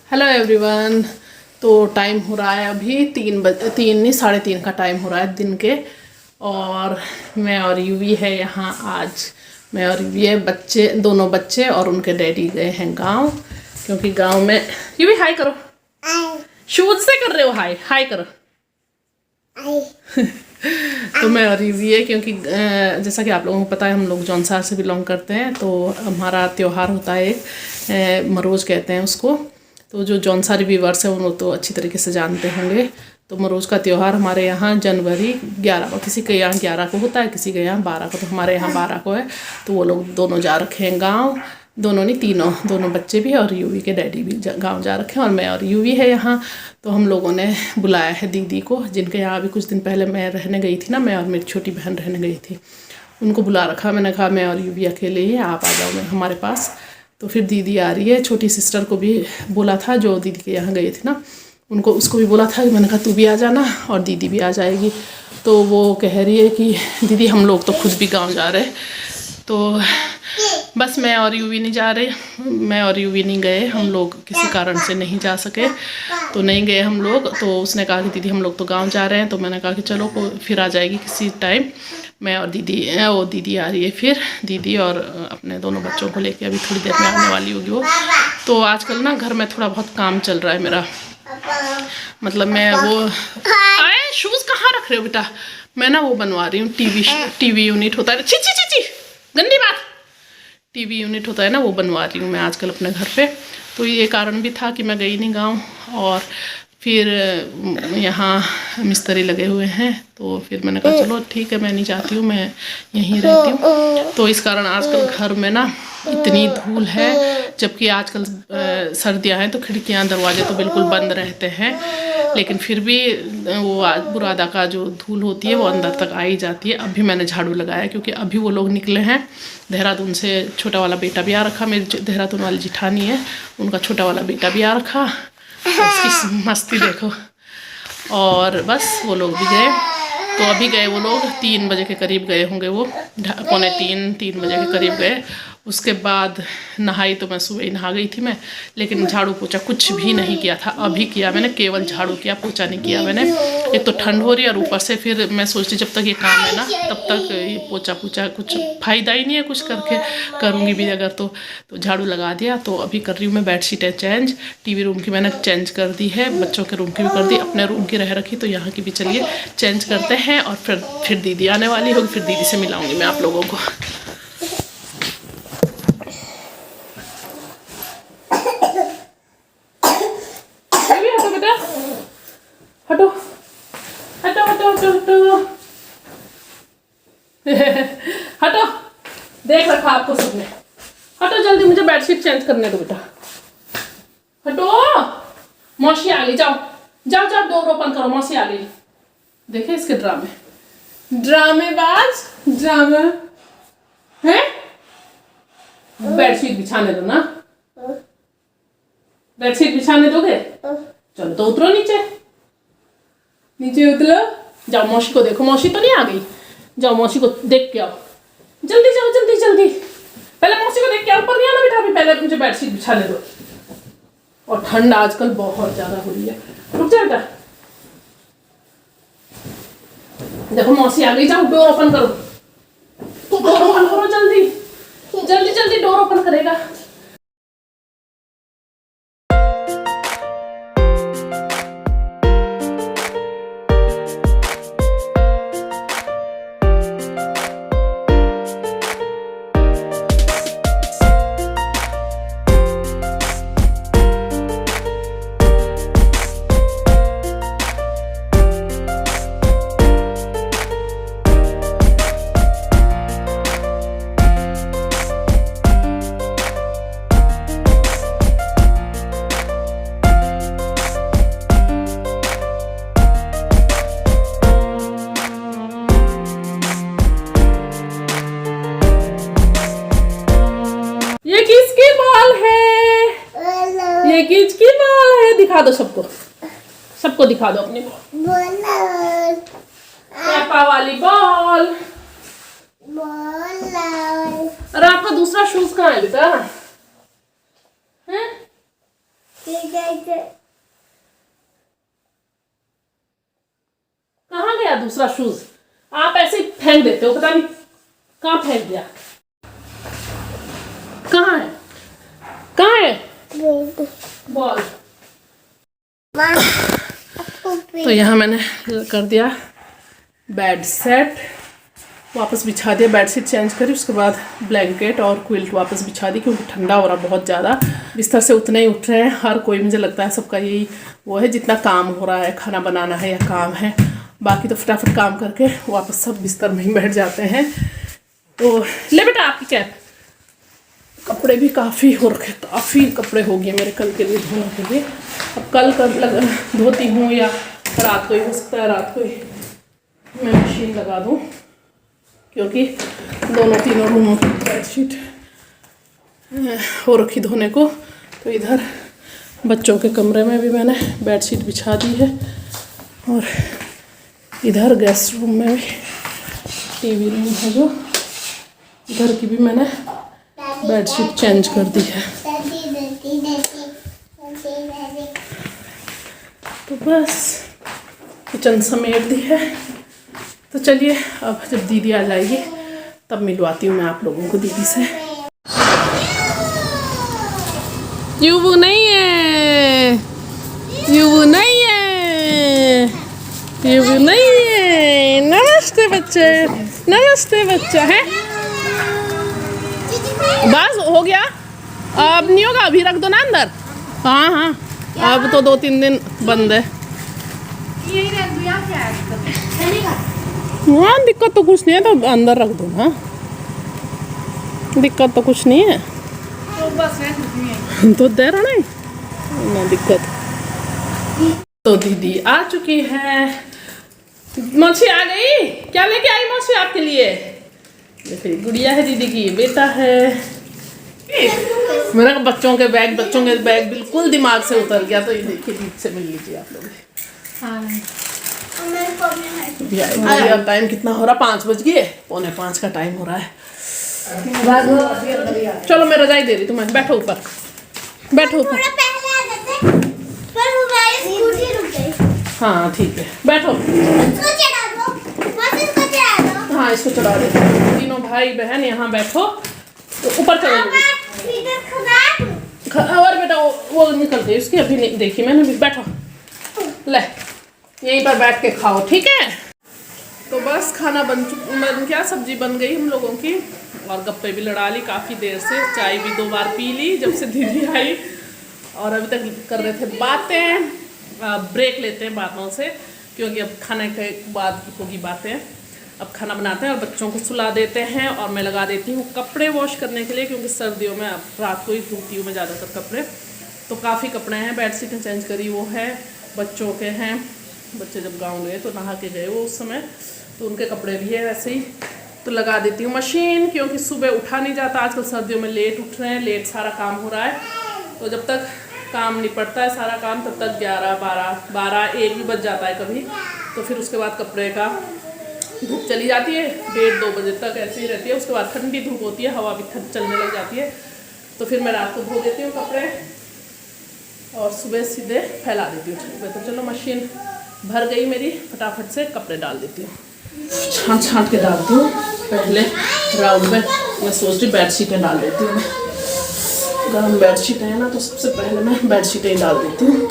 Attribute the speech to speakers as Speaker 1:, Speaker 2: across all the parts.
Speaker 1: Hello everyone. तो time हो रहा है अभी 3 नहीं 3:30 का टाइम हो रहा है दिन के। और मैं और यूवी है यहाँ आज। मैं और यूवी है, बच्चे दोनों बच्चे और उनके डैडी गए हैं गांव, क्योंकि गांव में यूवी हाय करो। शूज से कर रहे हो हाय हाय करो। तो मैं और यूवी है क्योंकि जैसा कि आप लोगों को पता है, हम लोग जौनसार से बिलोंग करते हैं। तो हमारा त्यौहार होता है एक मरोज कहते हैं उसको। तो जो जौनसारी व्यूअर्स हैं वो तो अच्छी तरीके से जानते होंगे। तो मरोज का त्यौहार हमारे यहाँ जनवरी 11 को, किसी के यहाँ 11 को होता है, किसी के यहाँ 12 को। तो हमारे यहाँ 12 को है। तो वो लोग दोनों जा रखे हैं गाँव, दोनों नहीं तीनों, दोनों बच्चे भी और यूवी के डैडी भी गांव जा रखे हैं। और मैं और यूवी है यहाँ। तो हम लोगों ने बुलाया है दीदी को, जिनके यहाँ अभी कुछ दिन पहले मैं रहने गई थी ना, मैं और मेरी छोटी बहन रहने गई थी। उनको बुला रखा। मैंने कहा मैं और यूवी अकेले ही हैं, आप आ जाओ हमारे पास। तो फिर दीदी आ रही है। छोटी सिस्टर को भी बोला था, जो दीदी के यहाँ गई थी ना, उनको उसको भी बोला था कि मैंने कहा तू भी आ जाना और दीदी भी आ जाएगी। तो वो कह रही है कि दीदी हम लोग तो खुद भी गांव जा रहे। तो बस मैं और यूवी नहीं जा रहे, मैं और यूवी नहीं गए, हम लोग किसी कारण से नहीं जा सके तो नहीं गए हम लोग। तो उसने कहा कि दीदी हम लोग तो गांव जा रहे हैं। तो मैंने कहा कि चलो फिर आ जाएगी किसी टाइम। मैं और दीदी आ रही है फिर, दीदी और अपने दोनों बच्चों को लेके अभी थोड़ी देर में आने वाली होगी वो। तो आजकल ना घर में थोड़ा बहुत काम चल रहा है मेरा, मतलब मैं वो आए शूज़ कहाँ रख रहे हो बेटा। मैं ना वो बनवा रही हूँ टीवी यूनिट होता है, ची ची ची ची गंदी बात, टीवी यूनिट होता है ना, वो बनवा रही हूँ मैं आजकल अपने घर पे। तो ये कारण भी था कि मैं गई नहीं गाँव। और फिर यहाँ मिस्त्री लगे हुए हैं, तो फिर मैंने कहा चलो ठीक है, मैं नहीं जाती हूँ, मैं यहीं रहती हूँ। तो इस कारण आजकल घर में ना इतनी धूल है, जबकि आजकल सर्दियाँ हैं तो खिड़कियाँ दरवाजे तो बिल्कुल बंद रहते हैं, लेकिन फिर भी वो बुरादा का जो धूल होती है वो अंदर तक आ ही जाती है। अभी मैंने झाड़ू लगाया क्योंकि अभी वो लोग निकले हैं देहरादून से। छोटा वाला बेटा भी आ रखा, मेरी देहरादून वाली जिठानी है, उनका छोटा वाला बेटा भी आ रखा। इसकी मस्ती देखो। और बस वो लोग भी गए। तो अभी गए वो लोग 3 बजे के करीब गए होंगे, वो 2:45-3 बजे के करीब गए। उसके बाद नहाई तो मैं सुबह ही नहा गई थी मैं, लेकिन झाड़ू पोछा कुछ भी नहीं किया था। अभी किया मैंने, केवल झाड़ू किया, पोछा नहीं किया मैंने। एक तो ठंड हो रही है और ऊपर से फिर मैं सोचती जब तक ये काम है ना तब तक ये पोछा कुछ फ़ायदा ही नहीं है कुछ करके, करूँगी भी अगर तो झाड़ू लगा दिया। तो अभी कर रही हूँ मैं बेडशीटें चेंज। टीवी रूम की मैंने चेंज कर दी है, बच्चों के रूम की भी कर दी, अपने रूम की रह रखी, तो यहाँ की भी चलिए चेंज करते हैं। और फिर दीदी आने वाली होगी, फिर दीदी से मिलाऊंगी मैं आप लोगों को। हटो हटो हटो हटो हटो हटो, देख रखा आपको सबने। हटो जल्दी, मुझे बेडशीट चेंज करने दो बेटा। हटो, मौसी आ गई, जाओ जाओ जाओ, डोर ओपन करो, मौसी आ गई। देखे इसके ड्रामेबाज ड्रामा है। बेडशीट बिछाने दो ना, बेडशीट बिछाने दोगे? चलो तो उतरो नीचे उतरो, जाओ मौसी को देखो, मौसी तो नहीं आ गई, जाओ मौसी को देख के आओ, जल्दी जाओ जल्दी। पहले मौसी को देख के आओ, ऊपर नहीं आना बेटा, अभी पहले मुझे बेडशीट बिछाने दो। और ठंड आजकल बहुत ज्यादा हो रही है, रुक जा बेटा। देखो मौसी आ गई, जाओ डोर ओपन करो, डोर ओपन करो जल्दी डोर ओपन करेगा। ये किसकी बॉल है? ये किसकी बॉल है? दिखा दो सबको दिखा दो अपनी बॉल। पापा वाली बॉल। और आपका दूसरा शूज कहाँ है बेटा? कहाँ गया दूसरा शूज? आप ऐसे ही फेंक देते हो, पता नहीं कहाँ फेंक दिया। कहाँ है? कहाँ है बॉल? तो यहाँ मैंने कर दिया बेड सेट, वापस बिछा दिया, बेडशीट चेंज करी, उसके बाद ब्लैंकेट और क्विल्ट वापस बिछा दी क्योंकि ठंडा हो रहा बहुत ज़्यादा। बिस्तर से उतने ही उठ रहे हैं हर कोई, मुझे लगता है सबका यही वो है, जितना काम हो रहा है, खाना बनाना है या काम है, बाकी तो फटाफट काम करके वापस सब बिस्तर में ही बैठ जाते हैं। तो ले बेटा आपकी कैप। कपड़े भी काफ़ी हो रखे, काफ़ी कपड़े हो गए मेरे कल के लिए धोने के लिए। अब कल धोती हूँ या रात को ही, हो सकता है रात को ही मैं मशीन लगा दूँ क्योंकि दोनों तीनों रूमों की बेडशीट हो रखी धोने को। तो इधर बच्चों के कमरे में भी मैंने बेडशीट बिछा दी है और इधर गेस्ट रूम में भी, टीवी रूम है जो, इधर की भी मैंने बेडशीट चेंज कर दी है। तो बस किचन समेट दी है। तो चलिए अब जब दीदी आ जाएगी तब मिलवाती हूँ मैं आप लोगों को दीदी से। युवु नहीं है, युवु नहीं है, युवु नहीं है। नमस्ते बच्चे, नमस्ते बच्चा है। बस हो गया, अब नहीं होगा, अभी रख दो ना अंदर। हाँ हाँ, अब तो 2-3 दिन बंद है।
Speaker 2: यही रख दिया, क्या है?
Speaker 1: हाँ दिक्कत तो कुछ नहीं है, तो अंदर रख दो ना, दिक्कत तो कुछ नहीं है।
Speaker 2: तो बस है
Speaker 1: तो दे रहा नहीं ना दिक्कत। तो दीदी आ चुकी है, मौसी आ गई। क्या लेके आई मौसी आपके लिए? देखिए गुड़िया है दीदी की, बेटा है मेरा। बच्चों के बैग बिल्कुल दिमाग से उतर गया। तो ये देखिए दीदी से मिल लीजिए आप लोग। अब टाइम कितना हो रहा? 5 बज गए, 4:45 का टाइम हो रहा है। चलो मैं रजाई दे रही तुम्हें, बैठो ऊपर, बैठो ऊपर। हाँ ठीक है, बैठो। हाँ इसको चढ़ा दे। तीनों भाई बहन यहाँ बैठो, तो ऊपर चलो। और बेटा वो निकल गई उसकी, अभी नहीं देखी मैंने भी। बैठो, ले यहीं पर बैठ के खाओ, ठीक है। तो बस खाना बन क्या सब्जी बन गई हम लोगों की, और गप्पे भी लड़ा ली काफ़ी देर से, चाय भी 2 बार पी ली जब से दीदी आई, और अभी तक कर रहे थे बातें। ब्रेक लेते हैं बातों से क्योंकि अब खाने के बाद होगी बातें। अब खाना बनाते हैं और बच्चों को सुला देते हैं, और मैं लगा देती हूँ कपड़े वॉश करने के लिए क्योंकि सर्दियों में अब रात को ही धोती हूँ मैं ज़्यादातर कपड़े। तो काफ़ी कपड़े हैं, बेडशीटें चेंज करी वो है, बच्चों के हैं, बच्चे जब गाँव गए तो नहा के गए वो उस समय, तो उनके कपड़े भी है वैसे ही। तो लगा देती हूँ मशीन क्योंकि सुबह उठा नहीं जाता, आजकल सर्दियों में लेट उठ रहे हैं, लेट सारा काम हो रहा है। तो जब तक काम निपटता है सारा काम तब तक 11-12-1 भी बज जाता है कभी। तो फिर उसके बाद कपड़े का धूप चली जाती है 1:30-2 बजे तक ऐसे ही रहती है। उसके बाद ठंडी धूप होती है, हवा भी चलने लग जाती है, तो फिर मैं रात को धो देती हूँ कपड़े और सुबह सीधे फैला देती हूँ छत पे। तो चलो मशीन भर गई मेरी, फटाफट से कपड़े डाल देती हूँ, छाँट के डालती हूँ। पहले राउंड में मैं सोच रही बेडशीटें डाल देती हूँ, गर्म बेडशीटें हैं ना, तो सबसे पहले मैं बेडशीटें ही डाल देती हूँ।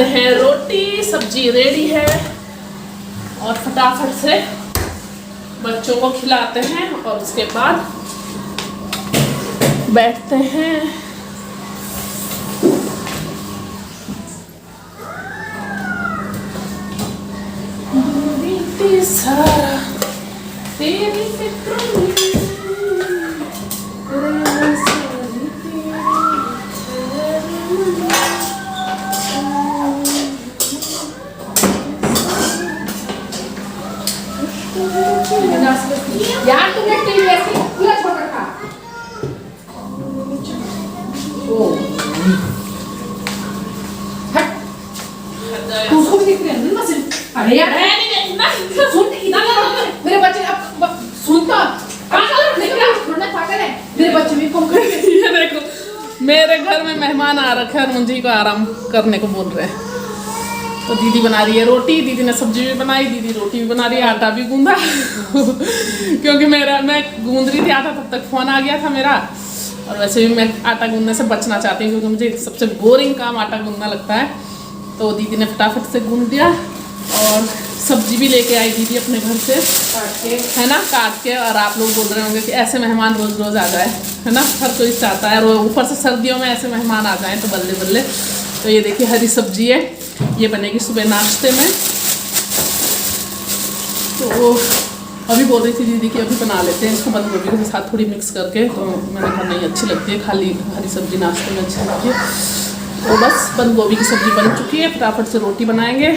Speaker 1: हैं रोटी सब्जी रेडी है, और फटाफट से बच्चों को खिलाते हैं और उसके बाद बैठते हैं। सारा तेरी फिक्र में यार तुमने टीवी ऐसे खुला छोड़ रखा। मेरे घर में मेहमान आ रखे हैं और मुझे को आराम करने को बोल रहे हैं। तो दीदी बना रही है रोटी, दीदी ने सब्जी भी बनाई, दीदी रोटी भी बना रही है, आटा भी गूंदा क्योंकि मैं गूंद रही थी आटा, तब तक फ़ोन आ गया था मेरा। और वैसे भी मैं आटा गूंदने से बचना चाहती हूँ क्योंकि मुझे सबसे बोरिंग काम आटा गूंदना लगता है। तो दीदी ने फटाफट से गूंद दिया और सब्जी भी लेके आई दीदी अपने घर से काट के, है ना, काट के। और आप लोग बोल रहे होंगे कि ऐसे मेहमान रोज़ रोज़ आ जाए, है ना, हर कोई चाहता है, और ऊपर से सर्दियों में ऐसे मेहमान आ जाएँ तो बल्ले बल्ले। तो ये देखिए हरी सब्जी है, ये बनेगी सुबह नाश्ते में। तो अभी बोल रही थी दीदी कि अभी बना लेते हैं इसको बंद गोभी के साथ थोड़ी मिक्स करके। तो मैंने कहा नहीं, अच्छी लगती है, खाली हरी सब्जी नाश्ते में अच्छी लगती है। तो बस बंद गोभी की सब्जी बन चुकी है, फटाफट से रोटी बनाएंगे,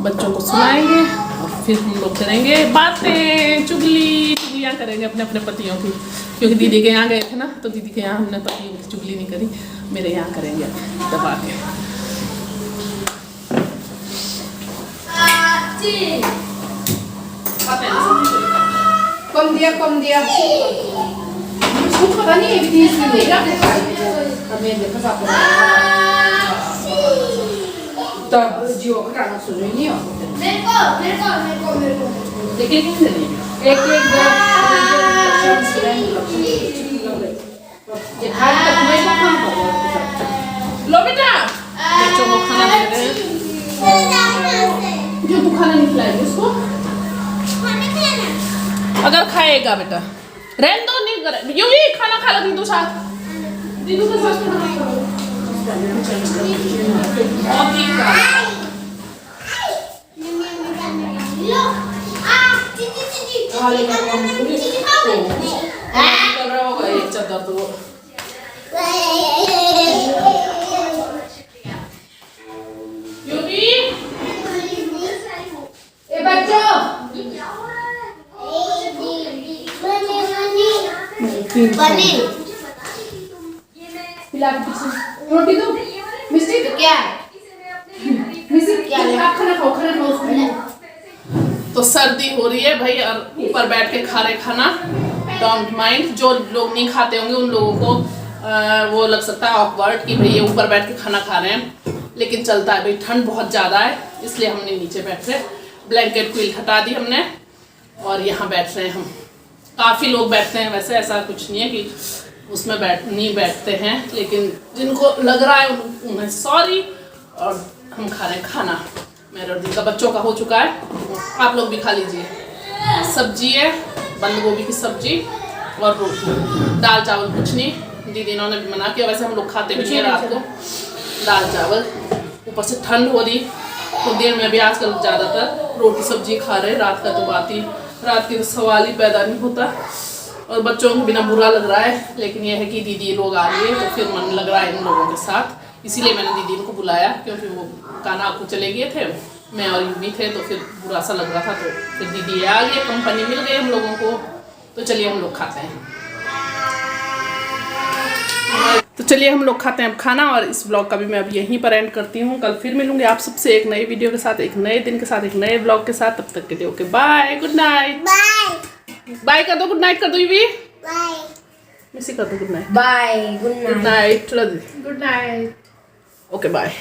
Speaker 1: बच्चों को सुलाएंगे और फिर हम लोग करेंगे बातें, चुगलियाँ करेंगे अपने अपने पतियों की। क्योंकि दीदी के यहाँ गए थे ना, तो दीदी के यहाँ हमने पतियों की चुगली नहीं करी, मेरे यहाँ करेंगे दबा के।
Speaker 2: कम दिया इसको पता नहीं है कि इसमें मेरा हमें देखो साफ तब जियो खाना सुन नहीं हो मेरे को देखिए एक ये खाना तक मैं काम करूँ। लो बेटा बच्चों को खाना दे रहे हैं, जो तू खाना नहीं खिलाएगी उसको, अगर खाएगा बेटा रहने दो, नहीं करे यूं ही खाना खा लो दीदू साथ, दीदू के साथ खाना खा लो। एक चादर दो रोटी दो मिस्टी क्या खाना खाओ। तो सर्दी हो रही है भाई, और ऊपर बैठ के खा रहे खाना, डोंट माइंड। जो लोग नहीं खाते होंगे उन लोगों को वो लग सकता है ऑकवर्ड कि भाई ये ऊपर बैठ के खाना खा रहे हैं, लेकिन चलता है भाई, ठंड बहुत ज़्यादा है इसलिए हमने नीचे बैठ रहे, ब्लैंकेट क्विल हटा दी हमने और यहाँ बैठ रहे हैं हम। काफ़ी लोग बैठते हैं, वैसे ऐसा कुछ नहीं है कि उसमें नहीं बैठते हैं, लेकिन जिनको लग रहा है उन्हें सॉरी। और हम खा रहे हैं खाना, मेरे और दीदी का बच्चों का हो चुका है, आप लोग भी खा लीजिए। सब्जी है बंद गोभी की सब्जी और रोटी, दाल चावल कुछ नहीं, दीदी इन्होंने भी मना किया, वैसे हम लोग खाते भी नहीं रात को दाल चावल, ऊपर से ठंड हो रही तो देर में भी आजकल ज़्यादातर रोटी सब्जी खा रहे, रात का तो बात ही, रात की तो सवाल ही पैदा नहीं होता। और बच्चों को बिना बुरा लग रहा है, लेकिन यह है कि दीदी लोग आ रही है तो फिर मन लग रहा है इन लोगों के साथ, इसीलिए मैंने दीदी इनको बुलाया, क्योंकि वो काना को चले गए थे, मैं और यूवी थे, तो फिर बुरा सा लग रहा था, तो फिर दीदी आ गई, कंपनी मिल गई हम लोगों को। तो चलिए हम लोग खाते हैं, तो चलिए हम लोग खाते हैं अब खाना। और इस ब्लॉग का भी मैं अब यहीं पर एंड करती हूँ, कल फिर मिलूंगी आप सबसे एक नई वीडियो के साथ, एक नए दिन के साथ, एक नए ब्लॉग के साथ। तब तक के लिए okay bye, good night, bye कर दो, गुड नाइट कर दो यूवी, मिसी कर दो good night, bye, good night,
Speaker 1: good night, okay bye.